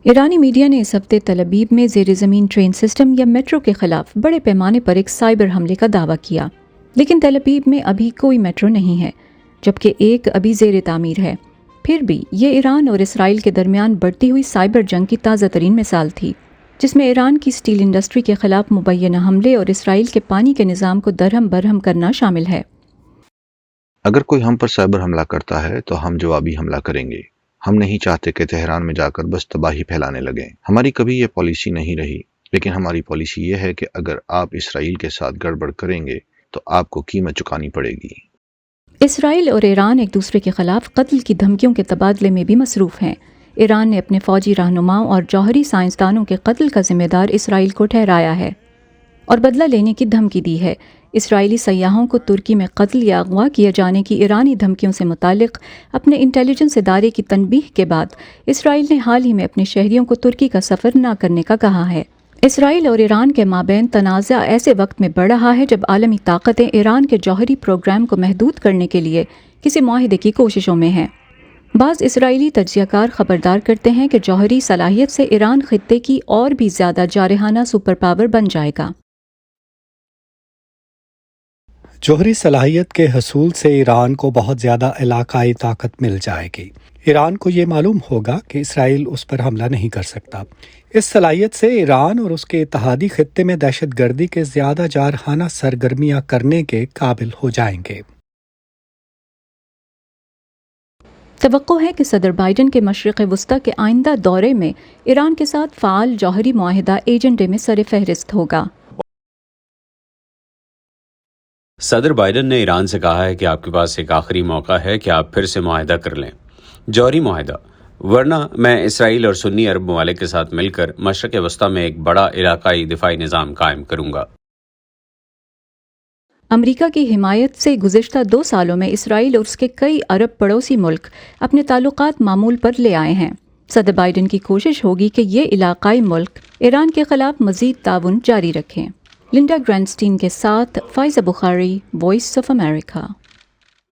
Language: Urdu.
ایرانی میڈیا نے اس ہفتے تل ابیب میں زیر زمین ٹرین سسٹم یا میٹرو کے خلاف بڑے پیمانے پر ایک سائبر حملے کا دعویٰ کیا، لیکن تل ابیب میں ابھی کوئی میٹرو نہیں ہے، جبکہ ایک ابھی زیر تعمیر ہے۔ پھر بھی یہ ایران اور اسرائیل کے درمیان بڑھتی ہوئی سائبر جنگ کی تازہ ترین مثال تھی، جس میں ایران کی اسٹیل انڈسٹری کے خلاف مبینہ حملے اور اسرائیل کے پانی کے نظام کو درہم برہم کرنا شامل ہے۔ اگر کوئی ہم پر سائبر حملہ کرتا ہے تو ہم جوابی حملہ کریں گے۔ ہم نہیں چاہتے کہ تہران میں جا کر بس تباہی پھیلانے لگیں۔ ہماری کبھی یہ پالیسی نہیں رہی، لیکن ہماری پالیسی یہ ہے کہ اگر آپ اسرائیل کے ساتھ گڑبڑ کریں گے تو آپ کو قیمت چکانی پڑے گی۔ اسرائیل اور ایران ایک دوسرے کے خلاف قتل کی دھمکیوں کے تبادلے میں بھی مصروف ہیں۔ ایران نے اپنے فوجی رہنماؤں اور جوہری سائنسدانوں کے قتل کا ذمہ دار اسرائیل کو ٹھہرایا ہے اور بدلہ لینے کی دھمکی دی ہے۔ اسرائیلی سیاحوں کو ترکی میں قتل یا اغوا کیے جانے کی ایرانی دھمکیوں سے متعلق اپنے انٹیلیجنس ادارے کی تنبیہ کے بعد اسرائیل نے حال ہی میں اپنے شہریوں کو ترکی کا سفر نہ کرنے کا کہا ہے۔ اسرائیل اور ایران کے مابین تنازع ایسے وقت میں بڑھ رہا ہے جب عالمی طاقتیں ایران کے جوہری پروگرام کو محدود کرنے کے لیے کسی معاہدے کی کوششوں میں ہیں۔ بعض اسرائیلی تجزیہ کار خبردار کرتے ہیں کہ جوہری صلاحیت سے ایران خطے کی اور بھی زیادہ جارحانہ سپر پاور بن جائے گا۔ جوہری صلاحیت کے حصول سے ایران کو بہت زیادہ علاقائی طاقت مل جائے گی۔ ایران کو یہ معلوم ہوگا کہ اسرائیل اس پر حملہ نہیں کر سکتا۔ اس صلاحیت سے ایران اور اس کے اتحادی خطے میں دہشت گردی کے زیادہ جارحانہ سرگرمیاں کرنے کے قابل ہو جائیں گے۔ توقع ہے کہ صدر بائیڈن کے مشرق وسطی کے آئندہ دورے میں ایران کے ساتھ فعال جوہری معاہدہ ایجنڈے میں سر فہرست ہوگا۔ صدر بائیڈن نے ایران سے کہا ہے کہ آپ کے پاس ایک آخری موقع ہے کہ آپ پھر سے معاہدہ کر لیں، جوہری معاہدہ، ورنہ میں اسرائیل اور سنی عرب ممالک کے ساتھ مل کر مشرق وسطی میں ایک بڑا علاقائی دفاعی نظام قائم کروں گا۔ امریکہ کی حمایت سے گزشتہ 2 سالوں میں اسرائیل اور اس کے کئی عرب پڑوسی ملک اپنے تعلقات معمول پر لے آئے ہیں۔ صدر بائیڈن کی کوشش ہوگی کہ یہ علاقائی ملک ایران کے خلاف مزید تعاون جاری رکھیں۔ لنڈا گرینڈسٹین کے ساتھ فائزہ بخاری، وائس آف امریکہ۔